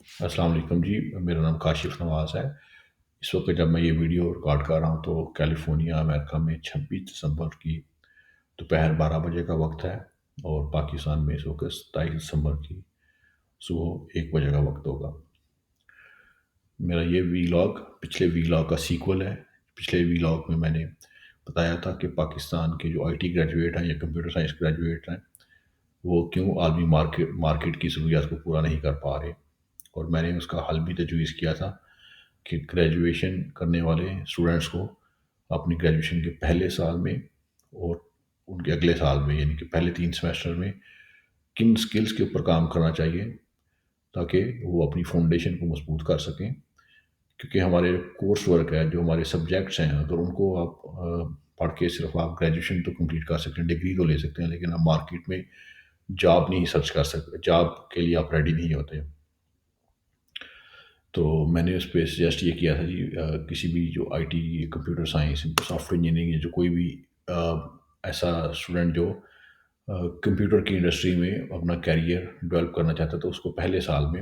السلام علیکم جی، میرا نام کاشف نواز ہے۔ اس وقت جب میں یہ ویڈیو ریکارڈ کر رہا ہوں تو کیلیفورنیا امریکہ میں 26 دسمبر کی دوپہر 12 بجے کا وقت ہے، اور پاکستان میں اس وقت 27 دسمبر کی صبح 1 بجے کا وقت ہوگا۔ میرا یہ ویلاگ پچھلے ویلاگ کا سیکول ہے۔ پچھلے ویلاگ میں نے بتایا تھا کہ پاکستان کے جو IT گریجویٹ ہیں یا کمپیوٹر سائنس گریجویٹ ہیں وہ کیوں عالمی مارکیٹ کی ضروریات کو پورا نہیں کر پا رہے، اور میں نے اس کا حل بھی تجویز کیا تھا کہ گریجویشن کرنے والے اسٹوڈنٹس کو اپنی گریجویشن کے پہلے سال میں اور ان کے اگلے سال میں، یعنی کہ پہلے 3 سیمسٹر میں کن سکلز کے اوپر کام کرنا چاہیے تاکہ وہ اپنی فاؤنڈیشن کو مضبوط کر سکیں۔ کیونکہ ہمارے کورس ورک ہے، جو ہمارے سبجیکٹس ہیں، اگر ان کو آپ پڑھ کے صرف آپ گریجویشن تو کمپلیٹ کر سکتے ہیں، ڈگری تو لے سکتے ہیں، لیکن آپ مارکیٹ میں جاب نہیں سرچ کر سکتے، جاب کے لیے آپ ریڈی نہیں ہوتے۔ تو میں نے اس پہ سجیسٹ یہ کیا تھا جی، کسی بھی جو IT computer science soft ware engineering, جو کوئی بھی ایسا اسٹوڈنٹ جو کمپیوٹر کی انڈسٹری میں اپنا کیریئر ڈیولپ کرنا چاہتا ہے تو اس کو پہلے سال میں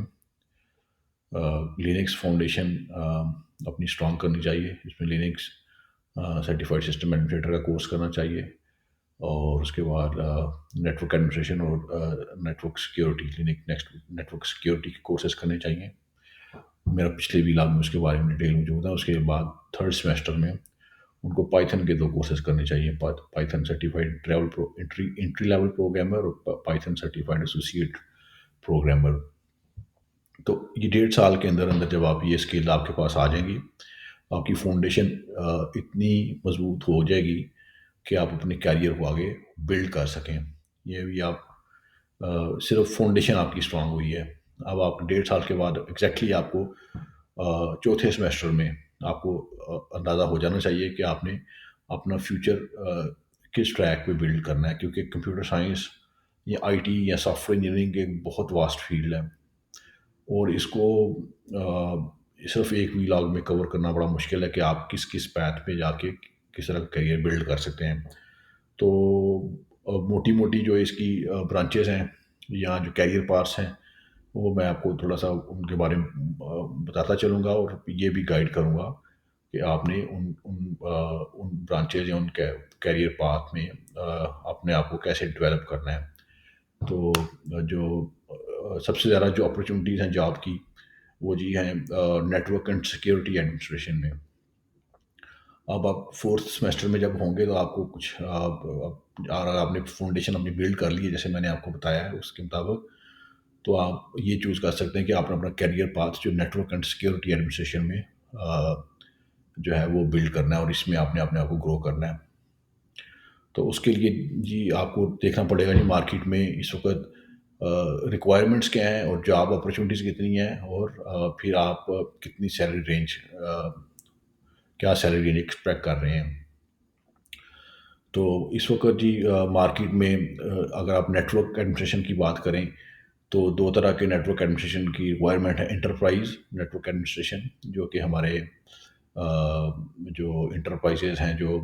لینکس فاؤنڈیشن اپنی اسٹرانگ کرنی چاہیے۔ اس میں لینکس سرٹیفائڈ سسٹم ایڈمنسٹریٹر کا کورس کرنا چاہیے، اور اس کے بعد نیٹ ورک ایڈمنسٹریشن اور network security, network security کے کورسز کرنے چاہیے۔ میرا پچھلے ویلاگ میں اس کے بارے میں ڈیٹیل موجود ہے۔ اس کے بعد 3rd سیمسٹر میں ان کو پائتھن کے 2 کورسز کرنے چاہیے، Python certified entry level programmer اور پائتھن سرٹیفائڈ ایسوسیٹ پروگرامر۔ تو یہ 1.5 سال کے اندر اندر جب آپ یہ اسکل آپ کے پاس آ جائیں گی، آپ کی فاؤنڈیشن اتنی مضبوط ہو جائے گی کہ آپ اپنے کیریئر کو آگے بلڈ کر سکیں۔ یہ بھی آپ صرف فاؤنڈیشن آپ کی اسٹرانگ ہوئی ہے۔ اب آپ 1.5 سال کے بعد ایگزیکٹلی آپ کو 4تھے سیمسٹر میں آپ کو اندازہ ہو جانا چاہیے کہ آپ نے اپنا فیوچر کس ٹریک پہ بلڈ کرنا ہے، کیونکہ کمپیوٹر سائنس یا IT یا سافٹ ویئر انجینئرنگ ایک بہت واسٹ فیلڈ ہے، اور اس کو صرف ایک ویلاگ میں کور کرنا بڑا مشکل ہے کہ آپ کس پیتھ پہ جا کے کس طرح کیریئر بلڈ کر سکتے ہیں۔ تو موٹی موٹی جو اس کی برانچز ہیں یا جو کیریئر پارٹس ہیں، وہ میں آپ کو تھوڑا سا ان کے بارے میں بتاتا چلوں گا، اور یہ بھی گائیڈ کروں گا کہ آپ نے ان برانچز یا ان کیریئر پاتھ میں اپنے آپ کو کیسے ڈیولپ کرنا ہے۔ تو جو سب سے زیادہ جو اپرچونیٹیز ہیں جاب کی، وہ جی ہیں network and security administration میں۔ اب آپ 4تھ سیمسٹر میں جب ہوں گے تو آپ کو کچھ اگر آپ نے فاؤنڈیشن اپنی بلڈ کر لی ہے جیسے میں نے آپ کو بتایا ہے اس کے مطابق، تو آپ یہ چوز کر سکتے ہیں کہ آپ نے اپنا کیریئر پاتھ جو network and security administration میں جو ہے وہ بلڈ کرنا ہے، اور اس میں آپ نے اپنے آپ کو گرو کرنا ہے۔ تو اس کے لیے جی آپ کو دیکھنا پڑے گا جی مارکیٹ میں اس وقت ریکوائرمنٹس کیا ہیں، اور جاب اپرچونیٹیز کتنی ہیں، اور پھر آپ کتنی سیلری رینج کیا سیلری رینج ایکسپیکٹ کر رہے ہیں۔ تو اس وقت جی مارکیٹ میں اگر آپ نیٹ ورک ایڈمنسٹریشن کی بات کریں تو 2 طرح کے نیٹ ورک ایڈمنسٹریشن کی ریکوائرمنٹ ہے۔ انٹرپرائز نیٹ ورک ایڈمنسٹریشن، جو کہ ہمارے جو انٹرپرائزز ہیں، جو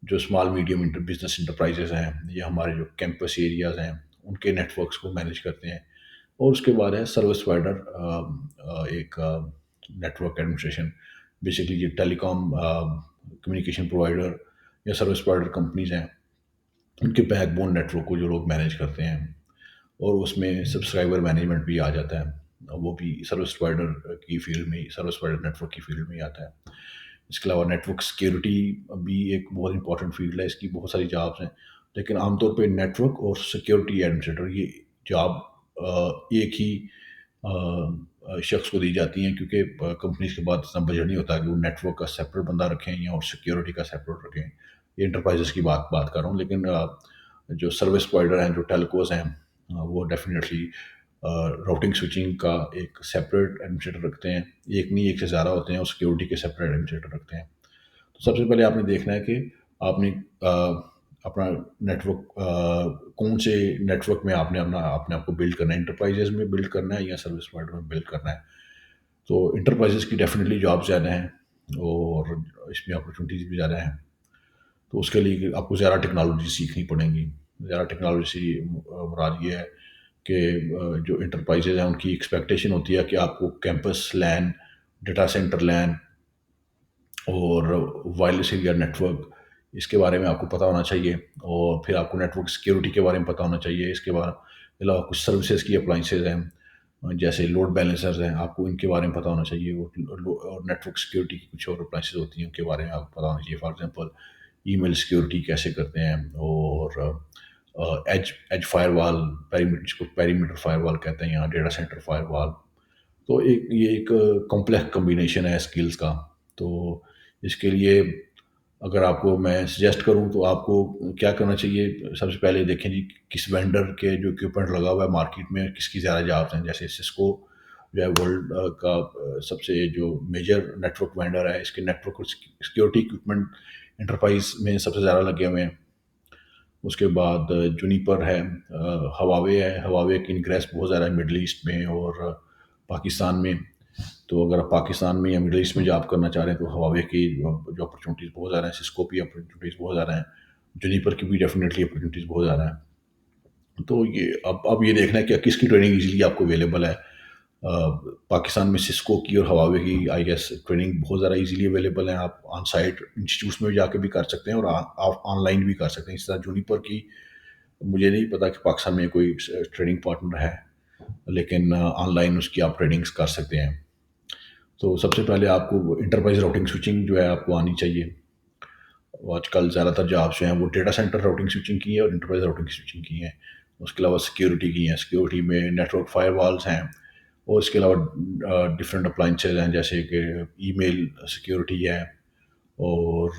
اسمال میڈیم بزنس انٹرپرائزز ہیں، یا ہمارے جو کیمپس ایریاز ہیں ان کے نیٹ ورکس کو مینیج کرتے ہیں۔ اور اس کے بعد ہے سروس پرووائڈر، ایک نیٹ ورک ایڈمنسٹریشن، بیسکلی جو ٹیلی کام کمیونیکیشن پرووائڈر یا سروس پرووائڈر کمپنیز ہیں، ان کے بیک بون نیٹ ورک کو جو لوگ مینیج کرتے ہیں، اور اس میں سبسکرائبر مینجمنٹ بھی آ جاتا ہے، وہ بھی سروس پرووائڈر کی فیلڈ میں، سروس پرووائڈر نیٹ ورک کی فیلڈ میں آتا ہے۔ اس کے علاوہ نیٹ ورک سیکیورٹی بھی ایک بہت امپورٹنٹ فیلڈ ہے، اس کی بہت ساری جابس ہیں، لیکن عام طور پہ نیٹ ورک اور سیکیورٹی ایڈمنسٹریٹر یہ جاب ایک ہی شخص کو دی جاتی ہیں، کیونکہ کمپنیز کے بعد اتنا بجٹ نہیں ہوتا کہ وہ نیٹ ورک کا سیپریٹ بندہ رکھیں یا اور سیکیورٹی کا سیپریٹ رکھیں۔ یہ انٹرپرائزز کی بات کر رہا ہوں، لیکن جو سروس پرووائڈر ہیں، جو ٹیلکوز ہیں، وہ ڈیفینیٹلی راؤٹنگ سوئچنگ کا ایک سیپریٹ ایڈمنسٹریٹر رکھتے ہیں، ایک نہیں ایک سے زیادہ ہوتے ہیں، اور سیکیورٹی کے سیپریٹ ایڈمنسٹریٹر رکھتے ہیں۔ تو سب سے پہلے آپ نے دیکھنا ہے کہ آپ نے اپنا نیٹ ورک کون سے نیٹ ورک میں آپ نے اپنے آپ کو بلڈ کرنا ہے، انٹرپرائزز میں بلڈ کرنا ہے یا سروس پرووائڈر میں بلڈ کرنا ہے۔ تو انٹرپرائزز کی ڈیفینیٹلی جاب زیادہ ہیں، اور اس میں اپرچونیٹیز بھی زیادہ ہیں، تو اس کے لیے آپ کو زیادہ ٹیکنالوجی سیکھنی پڑیں گی۔ زیادہ ٹیکنالوجی مراد یہ ہے کہ جو انٹرپرائزز ہیں ان کی ایکسپیکٹیشن ہوتی ہے کہ آپ کو کیمپس لین، ڈیٹا سینٹر لین اور وائرلیس ایریا نیٹورک، اس کے بارے میں آپ کو پتہ ہونا چاہیے، اور پھر آپ کو نیٹورک سیکیورٹی کے بارے میں پتہ ہونا چاہیے۔ اس کے علاوہ کچھ سروسز کی اپلائنسز ہیں جیسے لوڈ بیلنسرز ہیں، آپ کو ان کے بارے میں پتہ ہونا چاہیے، اور نیٹورک سیکیورٹی کی کچھ اور اپلائنسز ہوتی ہیں ان کے بارے میں آپ کو پتہ ہونا چاہیے۔ For example email security کیسے کرتے ہیں، اور ایج فائر وال، جس کو پیریمیٹر فائر وال کہتے ہیں یہاں، ڈیٹا سینٹر فائر وال۔ تو یہ ایک کمپلیکس کمبینیشن ہے اسکلز کا۔ تو اس کے لیے اگر آپ کو میں سجیسٹ کروں تو آپ کو کیا کرنا چاہیے، سب سے پہلے دیکھیں جی کس وینڈر کے جو اکوپمنٹ لگا ہوا ہے مارکیٹ میں، کس کی زیادہ جابس ہیں۔ جیسے سسکو جو ہے ورلڈ کا سب سے جو میجر نیٹورک وینڈر ہے، اس کے نیٹورک سیکیورٹی اکوپمنٹ انٹرپرائز میں سب سے زیادہ لگے ہوئے ہیں۔ اس کے بعد جونیپر ہے، ہواوے ہے، ہواوے کی انگریس بہت زیادہ ہے مڈل ایسٹ میں اور پاکستان میں۔ تو اگر آپ پاکستان میں یا مڈل ایسٹ میں جاب کرنا چاہ رہے ہیں تو ہواوے کی جو اپرچونیٹیز بہت زیادہ ہیں، سسکو کی اپرچونیٹیز بہت زیادہ ہیں، جونیپر کی بھی ڈیفینیٹلی اپرچونیٹیز بہت زیادہ ہیں۔ تو یہ اب یہ دیکھنا ہے کہ کس کی ٹریننگ ایزیلی آپ کو اویلیبل ہے۔ پاکستان میں سسکو کی اور ہواوے کی آئی گیس ٹریننگ بہت زیادہ ایزیلی اویلیبل ہیں، آپ آن سائٹ انسٹیٹیوٹس میں جا کے بھی کر سکتے ہیں اور آپ آن لائن بھی کر سکتے ہیں۔ اس طرح جونیپر کی مجھے نہیں پتا کہ پاکستان میں کوئی ٹریننگ پارٹنر ہے، لیکن آن لائن اس کی آپ ٹریننگس کر سکتے ہیں۔ تو سب سے پہلے آپ کو انٹرپرائز راؤٹنگ سوئچنگ جو ہے آپ کو آنی چاہیے۔ آج کل زیادہ تر جابس جو ہیں وہ ڈیٹا سینٹر راؤٹنگ سوئچنگ کی ہے اور انٹرپرائز راؤٹنگ سوئچنگ کی ہیں۔ اس کے علاوہ سیکیورٹی کی ہیں، سیکیورٹی میں نیٹورک فائر والز ہیں، اور اس کے علاوہ ڈفرینٹ اپلائنسز ہیں جیسے کہ ای میل سیکیورٹی ہے، اور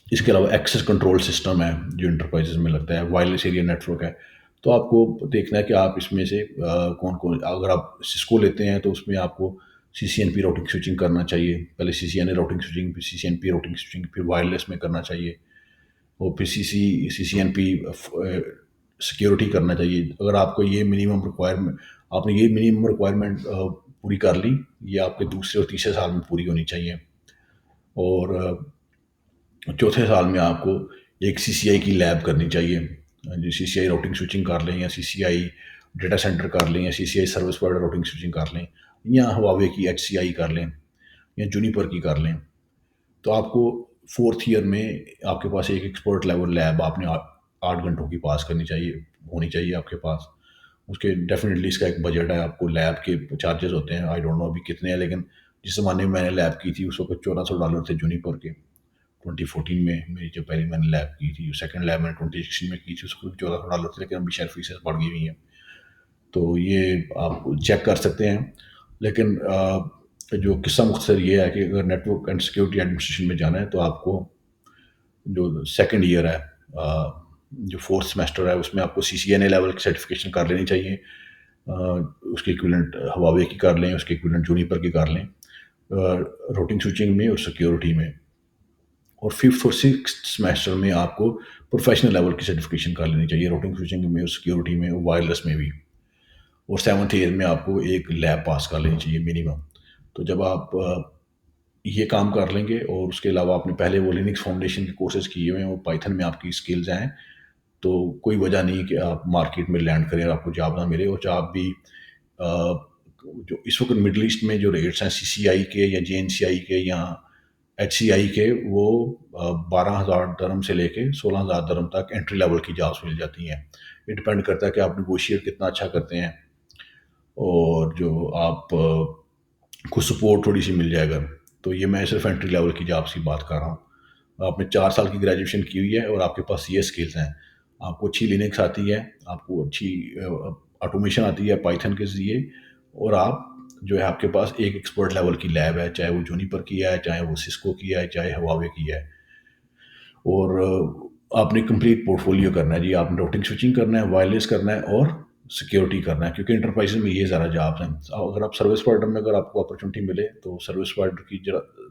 اس کے علاوہ ایکسیس کنٹرول سسٹم ہے جو انٹرپرائزز میں لگتا ہے، وائرلیس ایریا نیٹورک ہے۔ تو آپ کو دیکھنا ہے کہ آپ اس میں سے کون کون، اگر آپ سسکو لیتے ہیں تو اس میں آپ کو سی سی این پی راؤٹنگ سوئچنگ کرنا چاہیے، پہلے سی سی این اے راؤٹنگ سوئچنگ، پھر سی سی این پی راؤٹنگ سوئچنگ، پھر وائرلیس میں کرنا چاہیے، اور پھر سی سی این پی سیکیورٹی کرنا چاہیے۔ اگر آپ کو یہ منیمم ریکوائرمنٹ، آپ نے یہ منیمم ریکوائرمنٹ پوری کر لی، یہ آپ کے دوسرے اور تیسرے سال میں پوری ہونی چاہیے، اور چوتھے سال میں آپ کو ایک سی سی آئی کی لیب کرنی چاہیے۔ جو سی سی آئی راؤٹنگ سوئچنگ کر لیں، یا سی سی آئی ڈیٹا سینٹر کر لیں، یا سی سی آئی سروس پرووائڈر راؤٹنگ سوئچنگ کر لیں، یا ہواوے کی ایچ سی آئی کر لیں، یا جونیپر کی کر لیں، تو آپ کو فورتھ ایئر میں آپ کے پاس ایک ایکسپرٹ لیول لیب آپ نے 8 گھنٹوں کی پاس کرنی چاہیے، ہونی چاہیے آپ کے پاس۔ اس کے ڈیفینیٹلی اس کا ایک بجٹ ہے، آپ کو لیب کے چارجز ہوتے ہیں، آئی ڈونٹ نو ابھی کتنے ہیں، لیکن جس زمانے میں میں نے لیب کی تھی اس وقت $1400 تھے جونیپر کے۔ 2014 میں میری جو پہلی میں نے لیب کی تھی، سیکنڈ لیب میں نے 2016 میں کی تھی، اس کو $1400 تھے، لیکن ابھی شاید فیسز بڑھ گئی ہوئی ہیں۔ تو یہ آپ چیک کر سکتے ہیں۔ لیکن جو قصہ مختصر یہ ہے کہ اگر network and security administration میں جانا ہے تو آپ کو جو سیکنڈ ایئر ہے، جو فورتھ سیمیسٹر ہے، اس میں آپ کو سی سی این اے لیول کی سرٹیفکیشن کر لینی چاہیے۔ اس کے ایکویلنٹ ہواوے کی کر لیں، اس کے ایکویلنٹ جونیپر کی کر لیں، راؤٹنگ سوئچنگ میں اور سیکیورٹی میں۔ اور ففتھ اور سکستھ سیمیسٹر میں آپ کو پروفیشنل لیول کی سرٹیفکیشن کر لینی چاہیے، راؤٹنگ سوئچنگ میں اور سیکیورٹی میں اور وائرلیس میں بھی۔ اور سیونتھ ایئر میں آپ کو ایک لیب پاس کر لینی چاہیے منیمم۔ تو جب آپ یہ کام کر لیں گے، اور اس کے علاوہ آپ نے پہلے وہ لینکس فاؤنڈیشن کے کورسز کیے ہوئے ہیں اور پائتھن میں آپ کی اسکلز ہیں، تو کوئی وجہ نہیں کہ آپ مارکیٹ میں لینڈ کریں اور آپ کو جاب نہ ملے۔ اور جاب بھی جو اس وقت مڈل ایسٹ میں جو ریٹس ہیں سی سی آئی کے یا جے این سی آئی کے یا ایچ سی آئی کے، وہ 12,000 درہم سے لے کے 16,000 درہم تک انٹری لیول کی جابس مل جاتی ہیں۔ یہ ڈپینڈ کرتا ہے کہ آپ نیگوشیٹ کتنا اچھا کرتے ہیں، اور جو آپ کو سپورٹ تھوڑی سی مل جائے گا۔ تو یہ میں صرف انٹری لیول کی جابس کی بات کر رہا ہوں۔ آپ نے 4 سال کی گریجویشن کی ہوئی ہے اور آپ کے پاس یہ اسکلز ہیں، آپ کو اچھی لینکس آتی ہے، آپ کو اچھی آٹومیشن آتی ہے پائتھن کے ذریعے، اور آپ جو ہے آپ کے پاس ایک ایکسپرٹ لیول کی لیب ہے، چاہے وہ جونیپر کی ہے، چاہے وہ سسکو کی ہے، چاہے ہواوے کی ہے، اور آپ نے کمپلیٹ پورٹ فولیو کرنا ہے جی۔ آپ نے راؤٹنگ سوئچنگ کرنا ہے، وائرلیس کرنا ہے، اور سیکیورٹی کرنا ہے، کیونکہ انٹرپرائز میں یہ زیادہ جابس ہیں۔ اگر آپ سروس پرووائڈر میں اگر آپ کو اپرچونیٹی ملے تو سروس پرووائڈر کی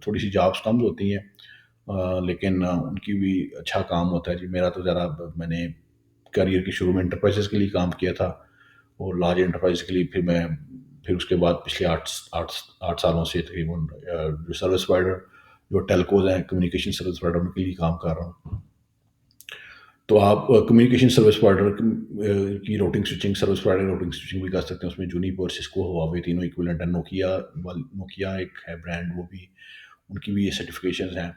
تھوڑی سی جابس کم ہوتی ہیں، لیکن ان کی بھی اچھا کام ہوتا ہے جی۔ میرا تو ذرا میں نے کیریئر کے شروع میں انٹرپرائزز کے لیے کام کیا تھا، اور لارج انٹرپرائز کے لیے پھر اس کے بعد پچھلے 8 سالوں سے تقریباً جو سروس پرووائڈر جو ٹیلکوز ہیں، کمیونیکیشن سروس پرووائڈر، ان کے لیے کام کر رہا ہوں۔ تو آپ کمیونیکیشن سروس پرووائڈر کی routing switching, service provider routing switching بھی کر سکتے ہیں، اس میں جونیپر، سسکو، ہواوے تینوں ایکویلنٹ ہیں، نوکیا ایک ہے برانڈ، وہ بھی ان کی بھی یہ سرٹیفکیشنز ہیں.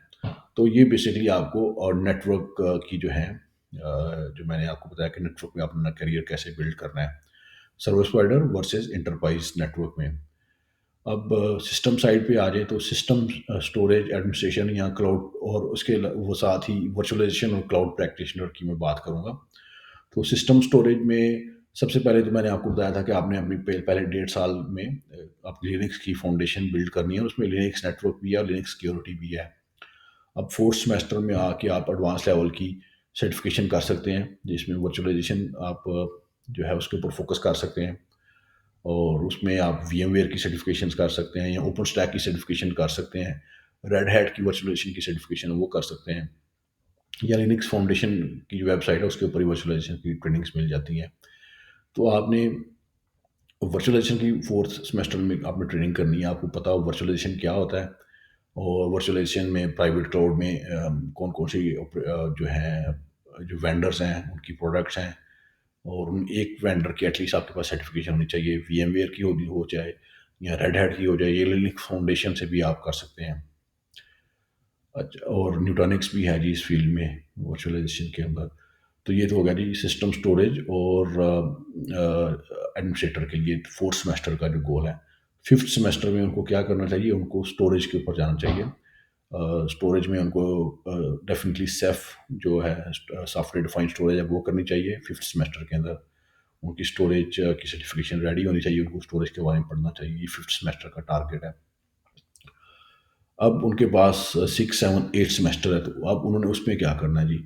تو یہ بیسکلی آپ کو، اور نیٹ ورک کی جو ہے، جو میں نے آپ کو بتایا کہ نیٹ ورک میں اپنا کیریئر کیسے بلڈ کرنا ہے، service provider versus enterprise network میں. اب سسٹم سائڈ پہ آ جائیں تو سسٹم اسٹوریج ایڈمنسٹریشن یا کلاؤڈ، اور اس کے وہ ساتھ ہی ورچوئلائزیشن اور کلاؤڈ پریکٹیشنر کی میں بات کروں گا. تو سسٹم اسٹوریج میں سب سے پہلے تو میں نے آپ کو بتایا تھا کہ آپ نے اپنی پہلے 1.5 سال میں اپنی لینکس کی فاؤنڈیشن بلڈ کرنی ہے، اور اس میں لینکس نیٹ ورک بھی ہے اور لینکس سیکیورٹی بھی ہے. اب فورتھ سیمسٹر میں آ کے آپ ایڈوانس لیول کی سرٹیفکیشن کر سکتے ہیں، جس میں ورچوئلائزیشن آپ جو ہے اس کے اوپر فوکس کر سکتے ہیں، اور اس میں آپ وی ایم ویئر کی سرٹیفکیشنز کر سکتے ہیں، یا اوپن اسٹیک کی سرٹیفکیشن کر سکتے ہیں، ریڈ ہیٹ کی ورچوئلائزیشن کی سرٹیفکیشن وہ کر سکتے ہیں، یا لینکس فاؤنڈیشن کی جو ویب سائٹ ہے اس کے اوپر ہی ورچوئلائزیشن کی ٹریننگس مل جاتی ہیں. تو آپ نے ورچوئلائزیشن کی فورتھ سیمسٹر میں آپ نے ٹریننگ کرنی ہے، آپ کو پتا ہو ورچوئلائزیشن کیا ہوتا ہے، اور ورچوئلائزیشن میں پرائیویٹ کلاؤڈ میں کون کون سی جو ہیں، جو وینڈرس ہیں ان کی پروڈکٹس ہیں، اور ان ایک وینڈر کی ایٹ لیسٹ آپ کے پاس سرٹیفکیشن ہونی چاہیے، وی ایم ویئر کی ہو جائے یا ریڈ ہیٹ کی ہو جائے، یہ لینکس فاؤنڈیشن سے بھی آپ کر سکتے ہیں. اچھا، اور نیوٹانکس بھی ہے جی اس فیلڈ میں ورچوئلائزیشن کے اندر. تو یہ تو ہو گیا جی سسٹم اسٹوریج اور ایڈمنسٹریٹر کے لیے فورتھ سیمسٹر کا جو گول ہے. ففتھ سیمسٹر میں ان کو کیا کرنا چاہیے، ان کو اسٹوریج کے اوپر جانا چاہیے. اسٹوریج میں ان کو ڈیفینیٹلی سیف جو ہے سافٹ ویئر ڈیفائنڈ اسٹوریج ہے وہ کرنی چاہیے ففتھ سیمسٹر کے اندر. ان کی اسٹوریج کی سرٹیفکیشن ریڈی ہونی چاہیے، ان کو اسٹوریج کے بارے میں پڑھنا چاہیے، یہ ففتھ سیمسٹر کا ٹارگیٹ ہے. اب ان کے پاس 6 7 8 سیمسٹر ہے، تو اب انہوں نے اس میں کیا کرنا ہے جی،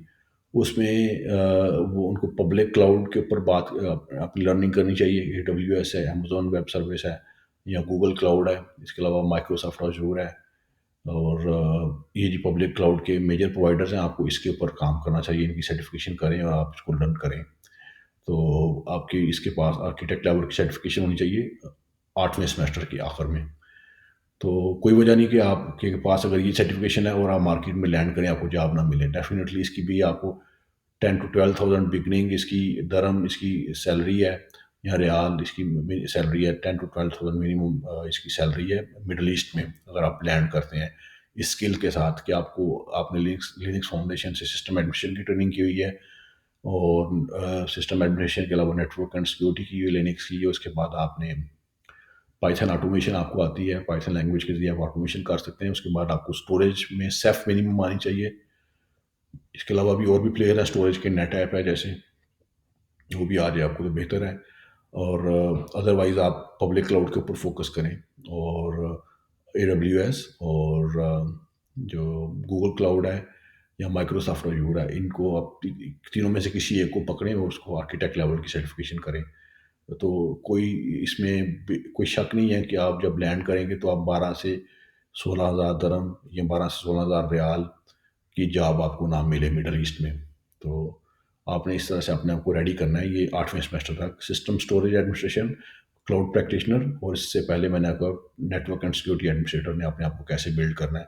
اس میں وہ ان کو پبلک کلاؤڈ کے اوپر بات اپنی لرننگ کرنی چاہیے. اے ڈبلیو ایس ہے، امیزون ویب سروس ہے، یا گوگل کلاؤڈ ہے، اس کے علاوہ مائکروسافٹ آزور ہے، اور یہ جی پبلک کلاؤڈ کے میجر پرووائڈرز ہیں. آپ کو اس کے اوپر کام کرنا چاہیے، ان کی سرٹیفکیشن کریں اور آپ اس کو لرن کریں. تو آپ کی اس کے پاس آرکیٹیکٹ لیول کی سرٹیفکیشن ہونی چاہیے 8ویں سیمسٹر کے آخر میں. تو کوئی وجہ نہیں کہ آپ کے پاس اگر یہ سرٹیفکیشن ہے اور آپ مارکیٹ میں لینڈ کریں آپ کو جاب نہ ملے. ڈیفینیٹلی اس کی بھی آپ کو 10 to 12 thousand بگننگ اس کی درم اس کی سیلری ہے، یا ریال اس کی سیلری ہے. 10 to 12 thousand منیمم اس کی سیلری ہے مڈل ایسٹ میں اگر آپ لینڈ کرتے ہیں اس اسکل کے ساتھ کہ آپ نے لینکس فاؤنڈیشن سے سسٹم ایڈمنسٹریشن کی ٹریننگ کی ہوئی ہے، اور سسٹم ایڈمنسٹریشن کے علاوہ نیٹ ورک اینڈ سیکورٹی کی ہوئی لینکس کی ہے. اس کے بعد آپ نے پائتھن آٹومیشن آپ کو آتی ہے، پائتھن لینگویج کے ذریعے آپ آٹومیشن کر سکتے ہیں. اس کے بعد آپ کو اسٹوریج میں سیف منیمم آنی چاہیے. اس کے علاوہ بھی اور بھی پلیئر ہیں اسٹوریج کے، نیٹ ایپ ہے جیسے، وہ بھی آ جائے آپ کو تو بہتر ہے. اور ادروائز آپ پبلک کلاؤڈ کے اوپر فوکس کریں، اور اے ڈبلیو ایس اور جو گوگل کلاؤڈ ہے یا مائکروسافٹ ایزور ہے، ان کو آپ تینوں میں سے کسی ایک کو پکڑیں اور اس کو آرکیٹیکٹ لیول کی سرٹیفکیشن کریں. تو کوئی اس میں کوئی شک نہیں ہے کہ آپ جب لینڈ کریں گے تو آپ 12 سے 16 ہزار درم یا 12 سے 16 ہزار ریال کی جاب آپ کو نہ ملے مڈل ایسٹ میں. تو آپ نے اس طرح سے اپنے آپ کو ریڈی کرنا ہے یہ 8ویں سیمسٹر تک system storage administration, cloud practitioner, اور اس سے پہلے میں نے آپ کو network and security administrator نے اپنے آپ کو کیسے بلڈ کرنا ہے.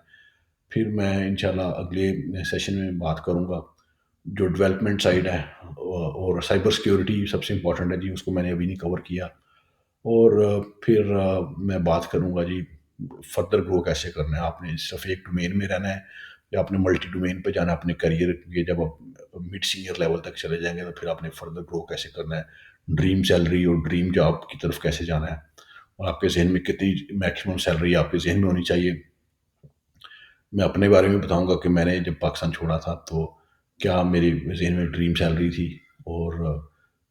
پھر میں انشاءاللہ اگلے سیشن میں بات کروں گا جو ڈیولپمنٹ سائڈ ہے، اور سائبر سیکورٹی سب سے امپورٹنٹ ہے جی، اس کو میں نے ابھی نہیں کور کیا. اور پھر میں بات کروں گا جی فردر گرو کیسے کرنا ہے. آپ نے صرف ایک ڈومین میں رہنا ہے یا آپ نے ملٹی ڈومین پہ جانا ہے اپنے کریئر کے. جب آپ مڈ سینئر لیول تک چلے جائیں گے تو پھر آپ نے فردر گرو کیسے کرنا ہے، ڈریم سیلری اور ڈریم جاب کی طرف کیسے جانا ہے، اور آپ کے ذہن میں کتنی میکسیمم سیلری آپ کے ذہن میں ہونی چاہیے. میں اپنے بارے میں بتاؤں گا کہ میں نے جب پاکستان چھوڑا تھا تو کیا میری ذہن میں ڈریم سیلری تھی، اور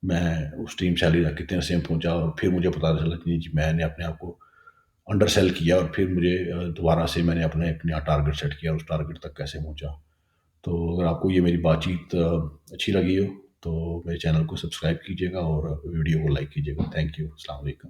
میں اس ڈریم سیلری تک کتنے عرصے میں پہنچا، اور پھر مجھے پتا چلا کہ جی میں نے اپنے آپ کو انڈر سیل کیا، اور پھر مجھے دوبارہ سے میں نے اپنا ایک نیا ٹارگیٹ سیٹ کیا اور اس ٹارگیٹ تک کیسے پہنچا. تو اگر آپ کو یہ میری بات چیت اچھی لگی ہو تو میرے چینل کو سبسکرائب کیجیے گا اور ویڈیو کو لائک کیجیے گا. Thank you. السلام علیکم.